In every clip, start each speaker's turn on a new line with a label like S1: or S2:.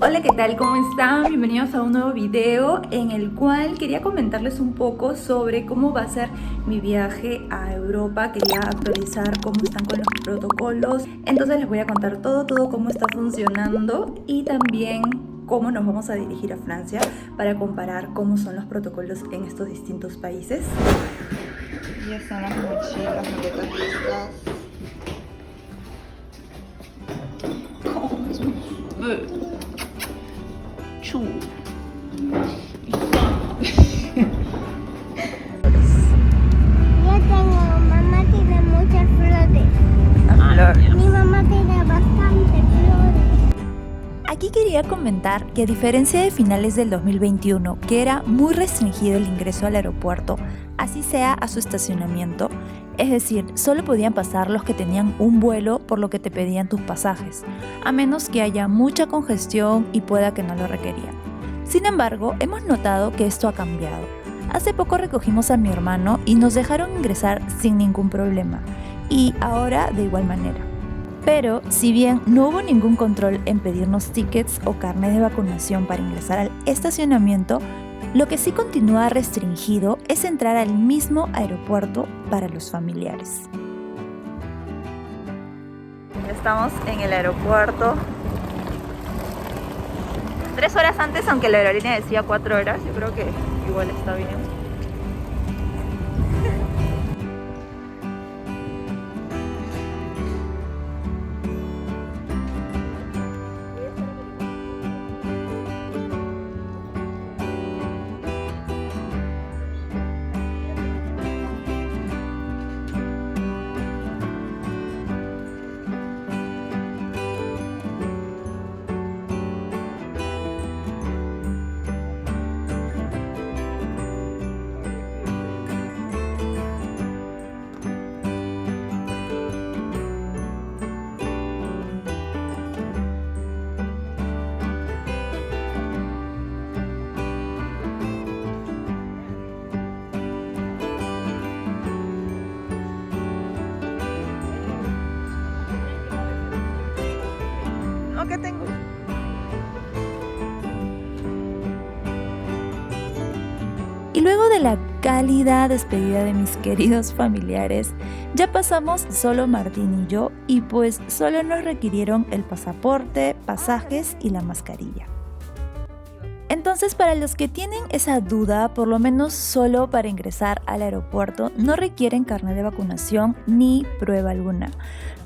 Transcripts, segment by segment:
S1: Hola, ¿qué tal? ¿Cómo están? Bienvenidos a un nuevo video en el cual quería comentarles un poco sobre cómo va a ser mi viaje a Europa. Quería actualizar cómo están con los protocolos. Entonces les voy a contar todo cómo está funcionando y también cómo nos vamos a dirigir a Francia para comparar cómo son los protocolos en estos distintos países. Ya están las mochilas, maletas listas. Chu.
S2: Yo tengo, mamá tiene muchas flores. Mi mamá tiene bastante flores.
S3: Aquí quería comentar que a diferencia de finales del 2021, que era muy restringido el ingreso al aeropuerto, así sea a su estacionamiento, es decir, solo podían pasar los que tenían un vuelo por lo que te pedían tus pasajes, a menos que haya mucha congestión y pueda que no lo requerían. Sin embargo, hemos notado que esto ha cambiado. Hace poco recogimos a mi hermano y nos dejaron ingresar sin ningún problema, y ahora de igual manera. Pero, si bien no hubo ningún control en pedirnos tickets o carnet de vacunación para ingresar al estacionamiento, lo que sí continúa restringido es entrar al mismo aeropuerto para los familiares.
S1: Estamos en el aeropuerto 3 horas antes, aunque la aerolínea decía 4 horas, yo creo que igual está bien. ¿Qué tengo?
S3: Y luego de la cálida despedida de mis queridos familiares, ya pasamos solo Martín y yo, y pues solo nos requirieron el pasaporte, pasajes y la mascarilla. Entonces, para los que tienen esa duda, por lo menos solo para ingresar al aeropuerto no requieren carnet de vacunación ni prueba alguna,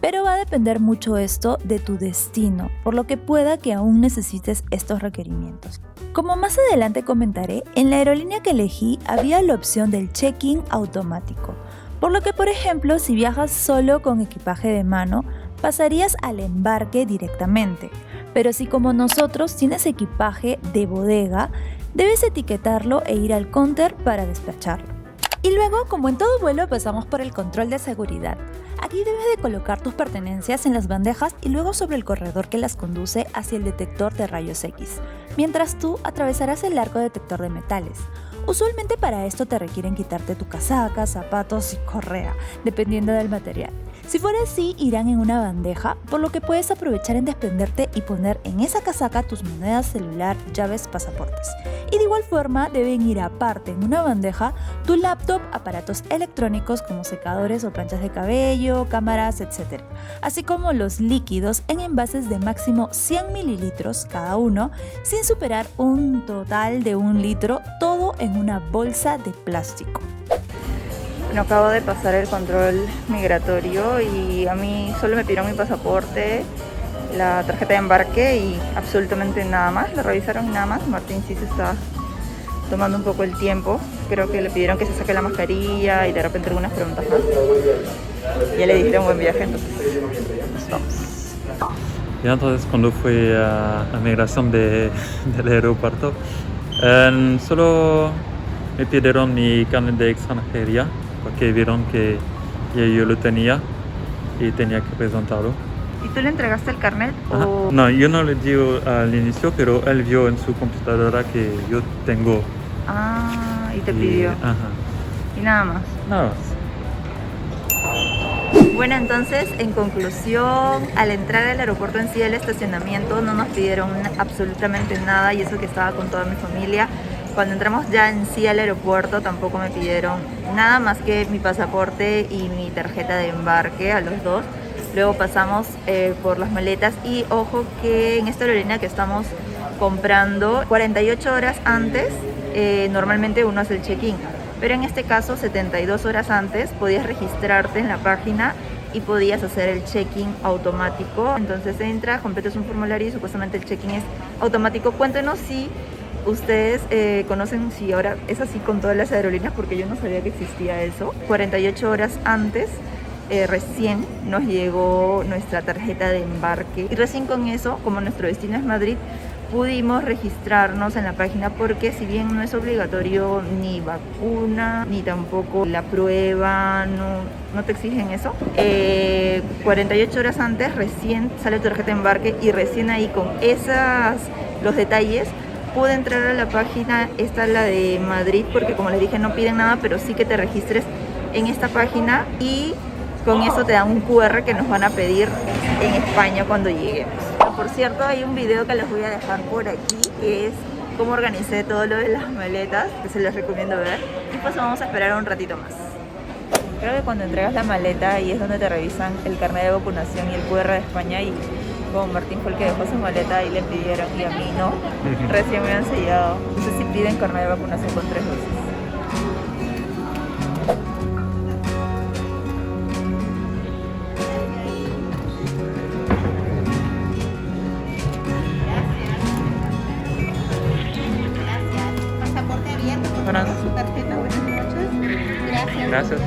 S3: pero va a depender mucho esto de tu destino, por lo que pueda que aún necesites estos requerimientos. Como más adelante comentaré, en la aerolínea que elegí había la opción del check-in automático, por lo que, por ejemplo, si viajas solo con equipaje de mano, pasarías al embarque directamente. Pero si como nosotros tienes equipaje de bodega, debes etiquetarlo e ir al counter para despacharlo. Y luego, como en todo vuelo, pasamos por el control de seguridad. Aquí debes de colocar tus pertenencias en las bandejas y luego sobre el corredor que las conduce hacia el detector de rayos X, mientras tú atravesarás el arco detector de metales. Usualmente para esto te requieren quitarte tu casaca, zapatos y correa, dependiendo del material. Si fuera así, irán en una bandeja, por lo que puedes aprovechar en desprenderte y poner en esa casaca tus monedas, celular, llaves, pasaportes. Y de igual forma deben ir aparte en una bandeja tu laptop, aparatos electrónicos como secadores o planchas de cabello, cámaras, etc. Así como los líquidos en envases de máximo 100 mililitros cada uno, sin superar un total de 1 litro, todo en una bolsa de plástico.
S1: Bueno, acabo de pasar el control migratorio y a mí solo me pidieron mi pasaporte, la tarjeta de embarque y absolutamente nada más. Lo revisaron y nada más. Martín sí se está tomando un poco el tiempo. Creo que le pidieron que se saque la mascarilla y de repente algunas preguntas más. Ya le dijeron buen viaje, entonces nos vamos.
S4: Y entonces cuando fui a la migración del aeropuerto, solo me pidieron mi carnet de extranjería porque vieron que ya yo lo tenía y tenía que presentarlo.
S1: ¿Y tú le entregaste el carnet? O...
S4: No, yo no le digo al inicio, pero él vio en su computadora que yo tengo.
S1: Y te pidió.
S4: Ajá.
S1: Y nada más.
S4: Nada más.
S1: Bueno, entonces, en conclusión, al entrar al aeropuerto en sí, el estacionamiento, no nos pidieron absolutamente nada, y eso que estaba con toda mi familia. Cuando entramos ya en sí al aeropuerto, tampoco me pidieron nada más que mi pasaporte y mi tarjeta de embarque, a los dos. Luego pasamos por las maletas, y ojo que en esta aerolínea que estamos comprando, 48 horas antes normalmente uno hace el check-in, pero en este caso 72 horas antes podías registrarte en la página y podías hacer el check-in automático. Entonces entras, completas un formulario y supuestamente el check-in es automático. Cuéntenos si ustedes conocen si ahora es así con todas las aerolíneas, porque yo no sabía que existía eso. 48 horas antes recién nos llegó nuestra tarjeta de embarque, y recién con eso, como nuestro destino es Madrid, pudimos registrarnos en la página, porque si bien no es obligatorio ni vacuna ni tampoco la prueba, no te exigen eso, 48 horas antes recién sale tu tarjeta de embarque, y recién ahí con los detalles pude entrar a la página. Esta es la de Madrid, porque como les dije no piden nada, pero sí que te registres en esta página, y con eso te dan un QR que nos van a pedir en España cuando lleguemos. Por cierto, hay un video que les voy a dejar por aquí, que es cómo organicé todo lo de las maletas, que se los recomiendo ver. Y pues vamos a esperar un ratito más. Creo que cuando entregas la maleta, ahí es donde te revisan el carnet de vacunación y el QR de España, y como Martín fue el que dejó su maleta, ahí le pidieron, y a mí no. Recién me han sellado. Entonces sí piden carnet de vacunación con 3 dosis.
S2: Su tarjeta, buenas noches. Gracias.
S4: Gracias.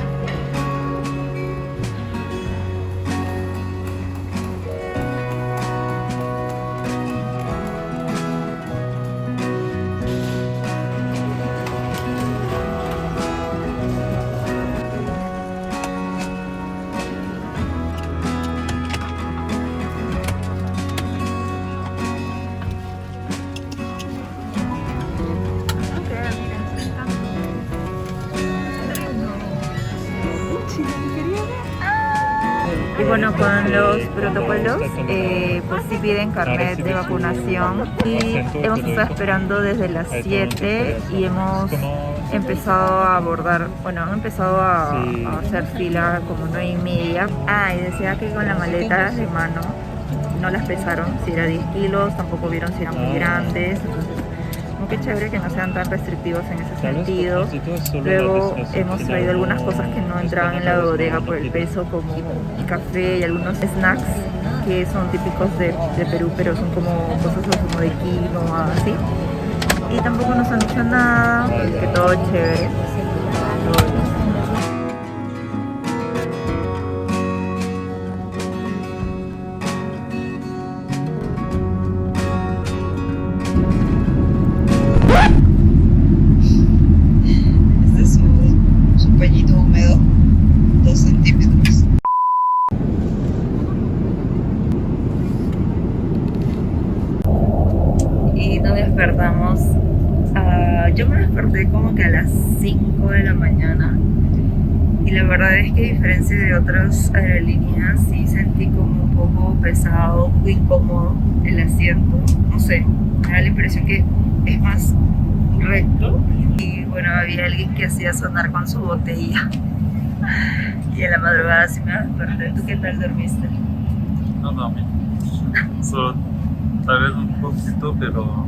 S1: Y bueno, con los protocolos, pues sí piden carnet de vacunación, y hemos estado esperando desde las 7 y hemos empezado a abordar, bueno, han empezado a hacer fila como 9:30. Y decía que con la maleta de mano no las pesaron, si era 10 kilos, tampoco vieron si eran muy grandes, entonces como que chévere que no sean tan restrictivos en ese sentido. Luego hemos traído algunas cosas que no entraban en la bodega por el peso, como el café y algunos snacks que son típicos de Perú, pero son como cosas como de quinoa, así. Y tampoco nos han dicho nada, que todo chévere. Todo bien. Despertamos, yo me desperté como que a las 5 de la mañana, y la verdad es que a diferencia de otras aerolíneas sí sentí como un poco pesado, muy incómodo el asiento, no sé, me da la impresión que es más recto, y bueno, había alguien que hacía sonar con su botella y en la madrugada sí me desperté. ¿Tú qué tal dormiste?
S4: No dormí. Solo tal vez un poquito, pero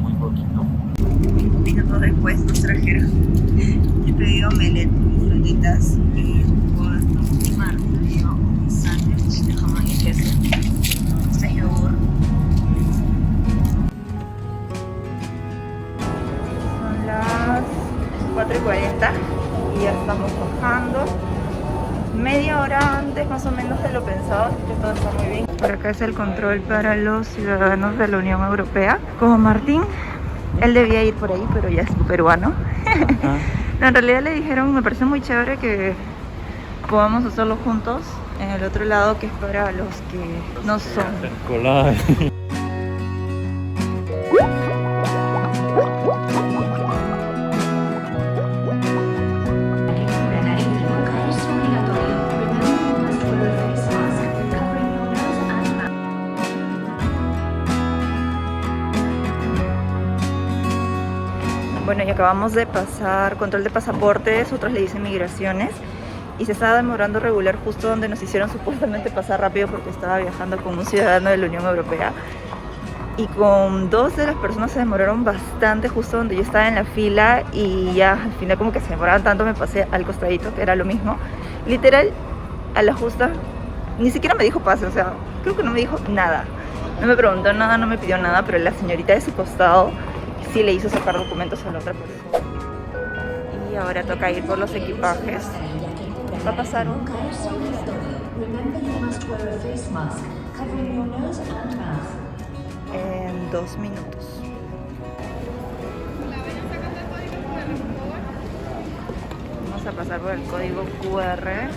S4: muy poquito.
S1: Minutos después nos trajeron, he pedido omelette con frutitas y Martín pidió un sándwich de jamón y queso, de yogur. Son las 4:40 y ya estamos bajando. Media hora antes más o menos de lo pensado, así que todo está muy bien. Por acá es el control para los ciudadanos de la Unión Europea. Como Martín, él debía ir por ahí, pero ya es peruano. No, en realidad le dijeron, me parece muy chévere que podamos hacerlo juntos en el otro lado, que es para los que no son. Bueno, y acabamos de pasar control de pasaportes, otros le dicen migraciones, y se estaba demorando regular justo donde nos hicieron supuestamente pasar rápido porque estaba viajando con un ciudadano de la Unión Europea. Y con dos de las personas se demoraron bastante justo donde yo estaba en la fila, y ya al final como que se demoraban tanto, me pasé al costadito, que era lo mismo. Literal, a la justa, ni siquiera me dijo pase, o sea, creo que no me dijo nada. No me preguntó nada, no me pidió nada, pero la señorita de su costado sí le hizo sacar documentos a la otra persona. Y ahora toca ir por los equipajes. Va a pasar un... en 2 minutos. Vamos a pasar por el código QR.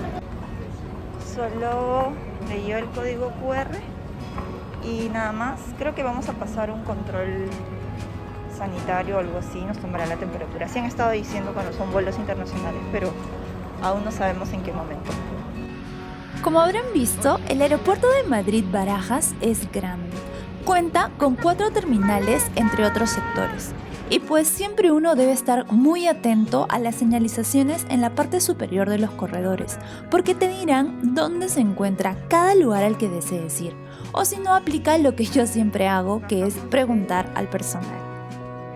S1: Solo leyó el código QR y nada más. Creo que vamos a pasar un control sanitario o algo así, nos tomará la temperatura. Sí han estado diciendo cuando son vuelos internacionales, pero aún no sabemos en qué momento.
S3: Como habrán visto, el aeropuerto de Madrid-Barajas es grande. Cuenta con 4 terminales, entre otros sectores. Y pues siempre uno debe estar muy atento a las señalizaciones en la parte superior de los corredores, porque te dirán dónde se encuentra cada lugar al que desees ir. O si no, aplica lo que yo siempre hago, que es preguntar al personal.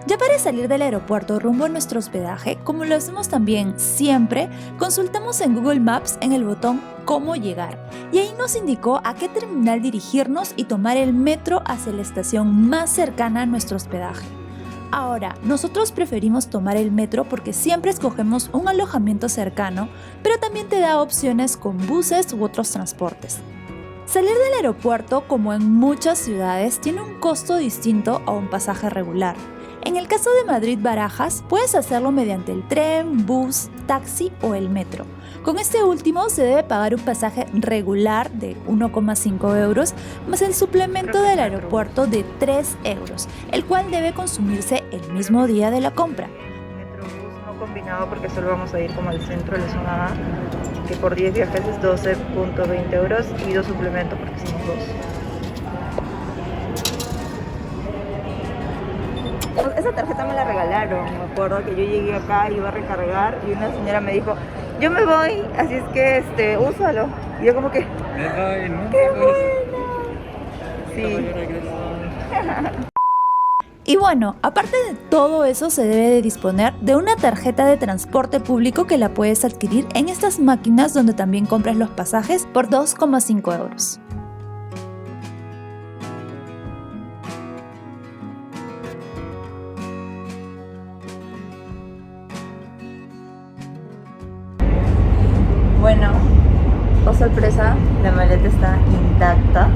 S3: Ya para salir del aeropuerto rumbo a nuestro hospedaje, como lo hacemos también siempre, consultamos en Google Maps en el botón Cómo llegar, y ahí nos indicó a qué terminal dirigirnos y tomar el metro hacia la estación más cercana a nuestro hospedaje. Ahora, nosotros preferimos tomar el metro porque siempre escogemos un alojamiento cercano, pero también te da opciones con buses u otros transportes. Salir del aeropuerto, como en muchas ciudades, tiene un costo distinto a un pasaje regular. En el caso de Madrid-Barajas, puedes hacerlo mediante el tren, bus, taxi o el metro. Con este último se debe pagar un pasaje regular de 1,5 euros más el suplemento del aeropuerto de 3 euros, el cual debe consumirse el mismo día de la compra.
S1: Metrobús no combinado porque solo vamos a ir como al centro de la zona A, que por 10 viajes es 12,20 euros y 2 suplementos porque hicimos 2. Esa tarjeta me la regalaron, me acuerdo que yo llegué acá, iba a recargar y una señora me dijo, yo me voy, así es que úsalo. Y yo como que, ¡qué bueno! Sí.
S3: Y bueno, aparte de todo eso, se debe de disponer de una tarjeta de transporte público que la puedes adquirir en estas máquinas donde también compras los pasajes por 2,5 euros.
S1: Bueno, oh sorpresa, la maleta está intacta.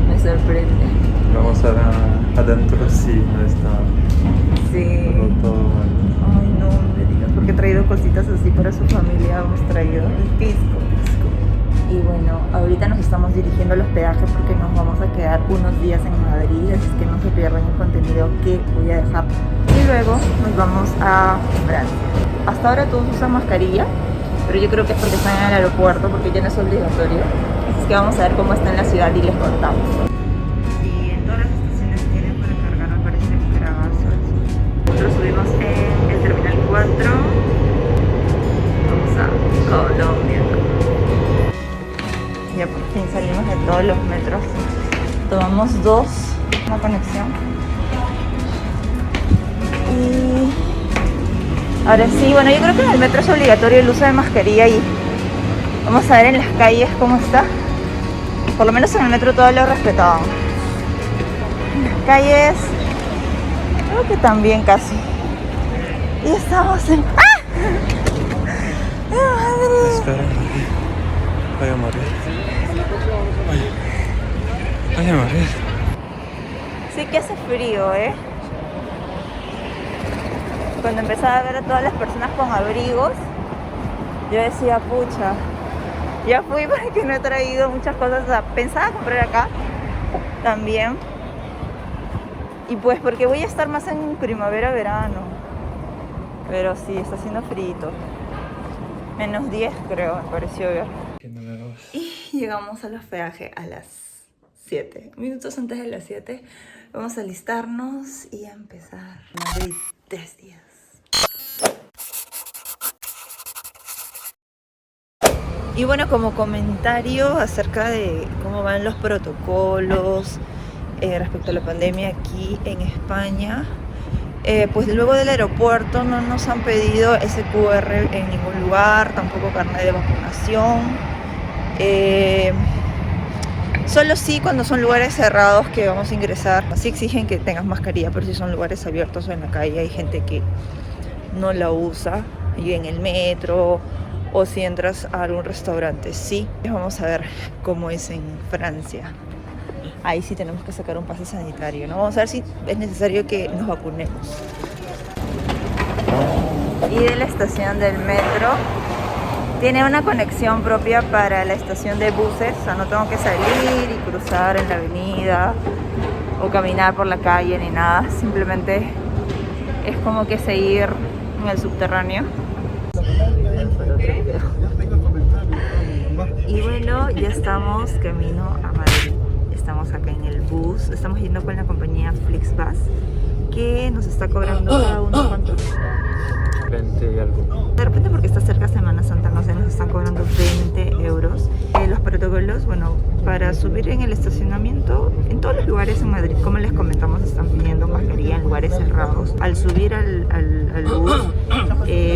S1: Me sorprende.
S4: Vamos a ver adentro si no está
S1: Sí.
S4: roto.
S1: Ay, no me digas, porque he traído cositas así para su familia. Hemos traído el pisco. Y bueno, ahorita nos estamos dirigiendo al hospedaje porque nos vamos a quedar unos días en Madrid, así que no se pierdan el contenido que voy a dejar. Y luego nos vamos a Francia. Hasta ahora todos usan mascarilla, pero yo creo que es porque están en el aeropuerto, porque ya no es obligatorio. Así que vamos a ver cómo está en la ciudad y les contamos. Sí, en todas las estaciones tienen para cargar, me parece, bravazo. Nosotros subimos en el terminal 4. Vamos a Colombia. Ya por fin salimos de todos los metros. Tomamos 2, una conexión. Y ahora sí, bueno, yo creo que en el metro es obligatorio el uso de mascarilla y vamos a ver en las calles cómo está. Por lo menos en el metro todo lo respetaban. En las calles, creo que también casi. Y estamos en... ¡Ah! ¡Madre!
S4: Espera, voy a morir. Voy a morir.
S1: Sí que hace frío, ¿eh? Cuando empezaba a ver a todas las personas con abrigos, yo decía, pucha, ya fui porque no he traído muchas cosas. O sea, pensaba comprar acá también. Y pues porque voy a estar más en primavera, verano. Pero sí, está haciendo frío. Menos 10 creo, me pareció ver. Y llegamos al hospedaje a las 7, minutos antes de las 7. Vamos a alistarnos y a empezar. Madrid, 3 días. Y bueno, como comentario acerca de cómo van los protocolos respecto a la pandemia aquí en España, pues luego del aeropuerto no nos han pedido ese QR en ningún lugar, tampoco carnet de vacunación. Solo sí cuando son lugares cerrados que vamos a ingresar, sí exigen que tengas mascarilla, pero si son lugares abiertos o en la calle hay gente que no la usa, y en el metro o si entras a algún restaurante, sí. Vamos a ver cómo es en Francia. Ahí sí tenemos que sacar un pase sanitario, ¿no? Vamos a ver si es necesario que nos vacunemos. Y de la estación del metro, tiene una conexión propia para la estación de buses, o sea, no tengo que salir y cruzar en la avenida o caminar por la calle ni nada, simplemente es como que seguir en el subterráneo. Y bueno, ya estamos camino a Madrid. Estamos acá en el bus. Estamos yendo con la compañía Flixbus, que nos está cobrando cada uno cuánto.
S4: 20 y algo.
S1: De repente, porque está cerca Semana Santa, no sé, nos están cobrando 20 euros. Los protocolos, bueno, para subir en el estacionamiento, en todos los lugares en Madrid, como les comentamos, están pidiendo mascarilla en lugares cerrados. Al subir al bus,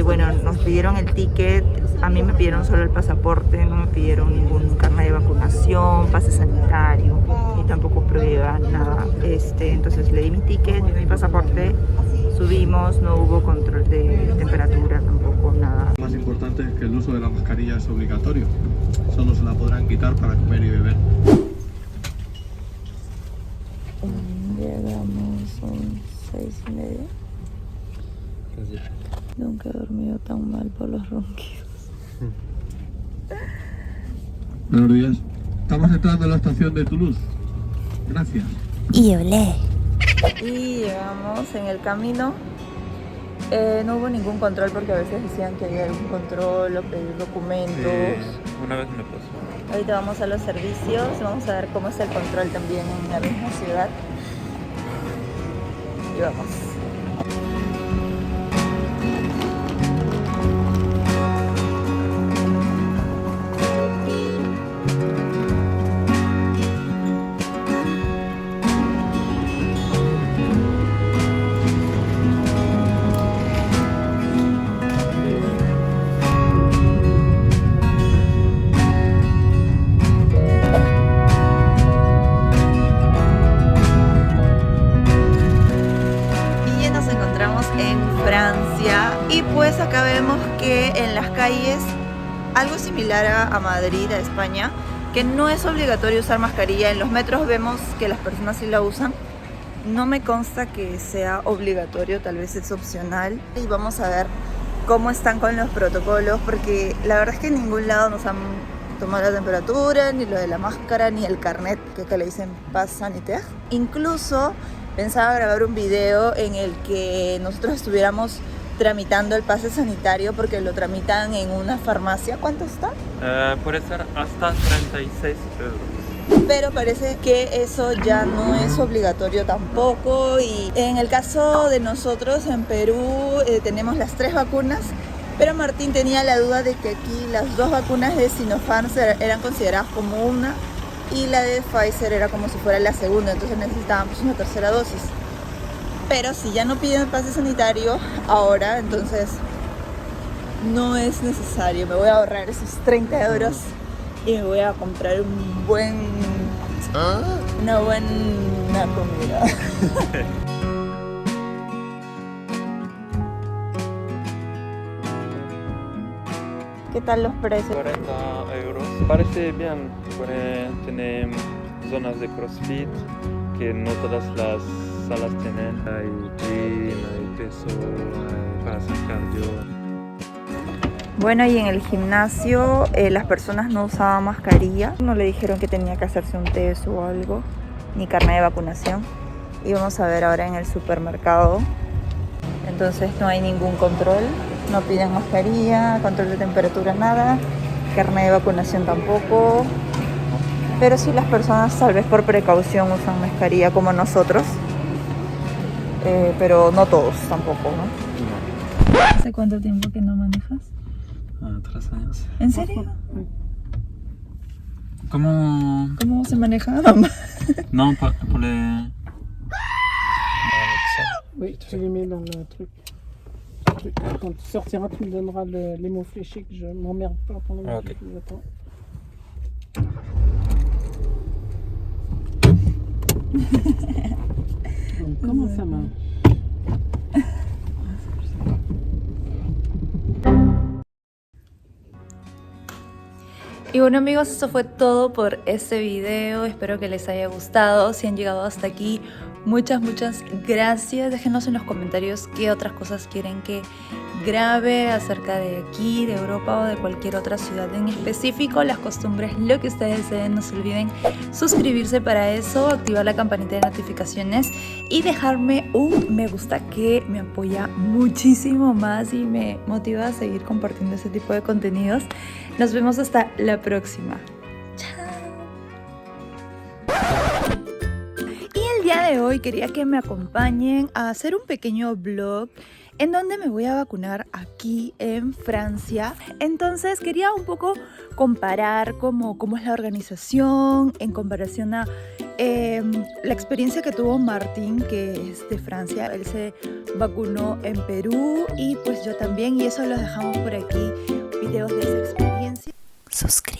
S1: bueno, nos pidieron el ticket. A mí me pidieron solo el pasaporte, no me pidieron ningún carnet de vacunación, pase sanitario, ni tampoco prueba, nada. Entonces le di mi ticket, mi pasaporte, subimos, no hubo control de temperatura, tampoco nada.
S5: Lo más importante es que el uso de la mascarilla es obligatorio. Solo se la podrán quitar para comer y beber.
S1: Llegamos, son 6:30. Nunca he dormido tan mal por los ronquidos.
S5: Buenos días. Estamos entrando en la estación de Toulouse. Gracias.
S3: Y olé.
S1: Y llegamos en el camino. No hubo ningún control porque a veces decían que había algún control o pedir documentos.
S4: Sí, una vez me pasó.
S1: Ahorita vamos a los servicios, vamos a ver cómo es el control también en la misma ciudad. Y vamos. Francia, y pues acá vemos que en las calles, algo similar a Madrid, a España, que no es obligatorio usar mascarilla. En los metros vemos que las personas sí la usan. No me consta que sea obligatorio, tal vez es opcional. Y vamos a ver cómo están con los protocolos, porque la verdad es que en ningún lado nos han tomado la temperatura, ni lo de la máscara, ni el carnet, que acá le dicen Pass Sanitaire. Incluso pensaba grabar un video en el que nosotros estuviéramos tramitando el pase sanitario, porque lo tramitan en una farmacia. ¿Cuánto está?
S4: Puede ser hasta 36 euros.
S1: Pero parece que eso ya no es obligatorio tampoco. Y en el caso de nosotros en Perú tenemos las 3 vacunas, pero Martín tenía la duda de que aquí las 2 vacunas de Sinopharm eran consideradas como una y la de Pfizer era como si fuera la segunda, entonces necesitábamos una tercera dosis. Pero si ya no piden el pase sanitario ahora, entonces no es necesario. Me voy a ahorrar esos 30 euros y me voy a comprar una buena comida. ¿Qué tal los precios?
S4: 40 euros. Parece bien. Tiene zonas de CrossFit que no todas las salas tienen. Hay gym, hay peso, para hacer cardio.
S1: Bueno, y en el gimnasio las personas no usaban mascarilla. No le dijeron que tenía que hacerse un test o algo, ni carnet de vacunación. Y vamos a ver ahora en el supermercado. Entonces no hay ningún control. No piden mascarilla, control de temperatura, nada. Carnet de vacunación tampoco. Pero sí las personas tal vez por precaución usan mascarilla como nosotros. pero no todos tampoco, ¿no? ¿Hace cuánto tiempo que no manejas?
S4: 3 años.
S1: ¿En serio?
S4: ¿Cómo?
S1: ¿Cómo se maneja, mamá?
S4: Non, pour les...
S6: Oui, tu les mets dans le truc. Quand tu sortiras, tu me donneras les mots fléchés que je m'emmerde pas pendant que
S4: Ok.
S6: je vous attends. Donc, comment ça marche?
S1: Y bueno amigos, esto fue todo por este video, espero que les haya gustado. Si han llegado hasta aquí, muchas gracias. Déjenos en los comentarios qué otras cosas quieren que grabe acerca de aquí, de Europa o de cualquier otra ciudad en específico, las costumbres, lo que ustedes deseen. No se olviden suscribirse para eso, activar la campanita de notificaciones y dejarme un me gusta, que me apoya muchísimo más y me motiva a seguir compartiendo ese tipo de contenidos. Nos vemos hasta la próxima. Y el día de hoy quería que me acompañen a hacer un pequeño vlog en donde me voy a vacunar aquí en Francia. Entonces quería un poco comparar cómo es la organización en comparación a la experiencia que tuvo Martín, que es de Francia. Él se vacunó en Perú y pues yo también, y eso lo dejamos por aquí, videos de esa experiencia.
S3: Suscríbete.